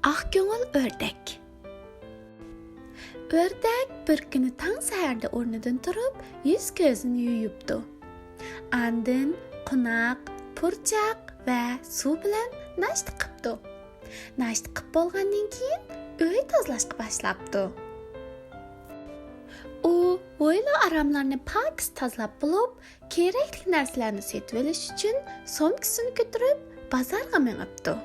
Көңүл o'rdek. O'rdek bir kuni tong saharda o'rnidan turib, yuz ko'zini yuyibdi. Andin qunaq, purchaq va suv bilan nashta qilibdi. Nashta qilib bo'lgandan keyin uy tozalashga boshlabdi. U o'yla aramlarni paks tozalab bo'lib, kerakli narsalarni setib olish uchun so'mkasini ko'tarib bozorga minibdi.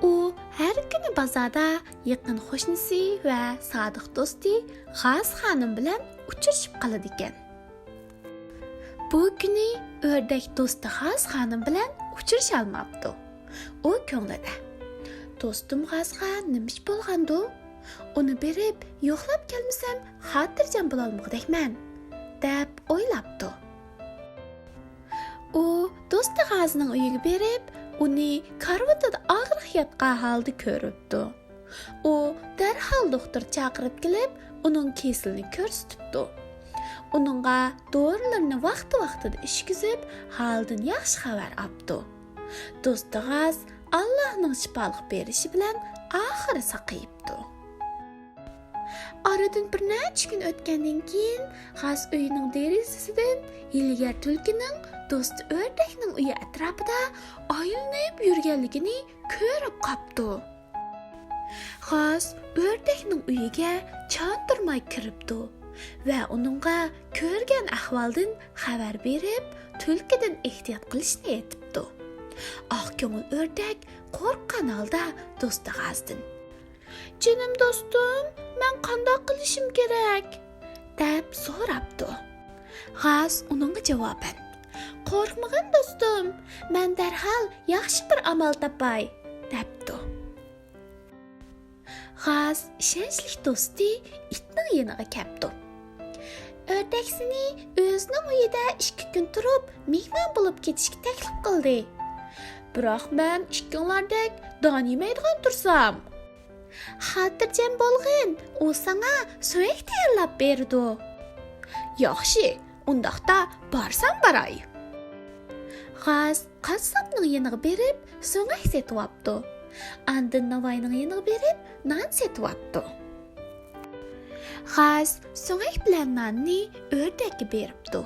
U har kuni bozorda yaqin qo'shnisi va sodiq do'sti G'az xonim bilan uchrashib qoladi ekan. Bu kuni o'rdak do'sti G'az xonim bilan uchrasha olmabdi. U ko'nglida: "Do'stim G'azga nima ish bo'lgandi? Uni berib yo'qlab kelmasam, xotirjam bo'la olmoqdakman", deb o'ylabdi. U do'sti G'azning uyiga berib, uni karvatida og'riq yotgan holda ko'ribdi. U darhol doktor chaqirib kelib, uning kesilini ko'rsatibdi. Uningga dorilarni vaqti-vaqtida ishkizib, holdan yaxshi xabar olibdi. Do'sti G'az Allohning shifolik berishi bilan oxiri saqayibdi. Aradan bir necha kun o'tgandan keyin G'az uyining derazasidan ilgar tulkining do'sti o'rdakning uyi atrofida aylanib yurganligini ko'rib qopti. G'az o'rdakning uyiga chandirmay kiribdi va uningga ko'rgan ahvoldan xabar berib, tulkidan ehtiyot qilishni aytibdi. Көңүл o'rdak qo'rqqan holda do'sti G'azdan: "Jinim do'stim, men qanday qilishim kerak?" deb so'rabdi. G'az uningga javoban: "Qo'rqmagin do'stim, men darhol yaxshi bir amal topay", debdi. G'az ishonchli do'sti itning yoniga keldi. O'rdak seni o'zining uyida 2 kun turib, mehmon bo'lib ketishga taklif qildi. Biroq men 2 kunlardek don yemaydigan tursam, xotirjam bo'lgin, u sana so'yak tayyorlab berdi. Yaxshi, undaqda borsam baray. G'az qassobning yoniga berib, so'ngak setib olibdi. Andin navoiyning yoniga berib, non setib olibdi. G'az so'ngak bilan nonni o'rdakka beribdi.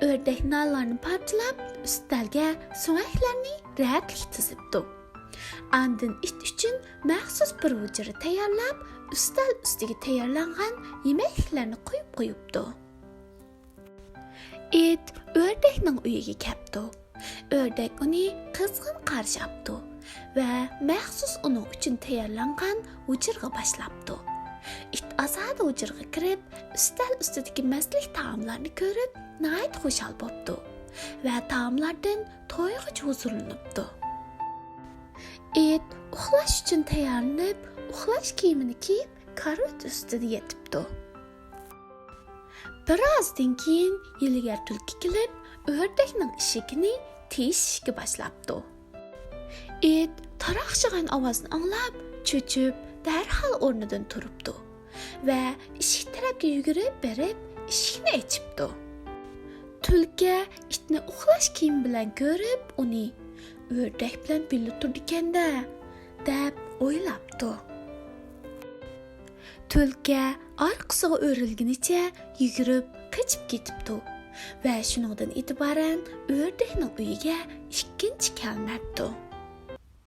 O'rdak nonlarni parchalab, ustalga so'ngaklarni ratlik tizibdi. Andin it uchun maxsus bir hujra tayyorlab, ustal ustiga tayyorlangan yemeklarni qo'yibdi. It o'rdakning uyiga keldi. O'rdak uni qizg'in qarshi oldi va maxsus uning uchun tayyorlangan hujraga boshlabdi. It azad hujraga kirib, ustal ustidagi mazali taomlarni ko'rib, nayt xushal bo'ldi va taomlardan to'yg'ich huzurlanibdi. It uxlash uchun tayyorlanib, uxlash kiyimini kiyib, karvat ustida yotibdi. Birozdan keyin ilgar tulki kelib, o'rdakning eshigini teshishga boshlabdi. It taraqchigan ovozni anglab, cho'chib, darhol o'rnidan turibdi va eshik tarafga yugurib berib, eshikni ochibdi. Tulki itni uxlash kiyimi bilan ko'rib, uni o'rdak bilan birga turdi ekanda, deb o'ylabdi. Tulki orqasiga o'rilganicha yugurib qochib ketibdi va shuningdan e'tiboran o'rdakning uyiga ikkinchi kelmabdi.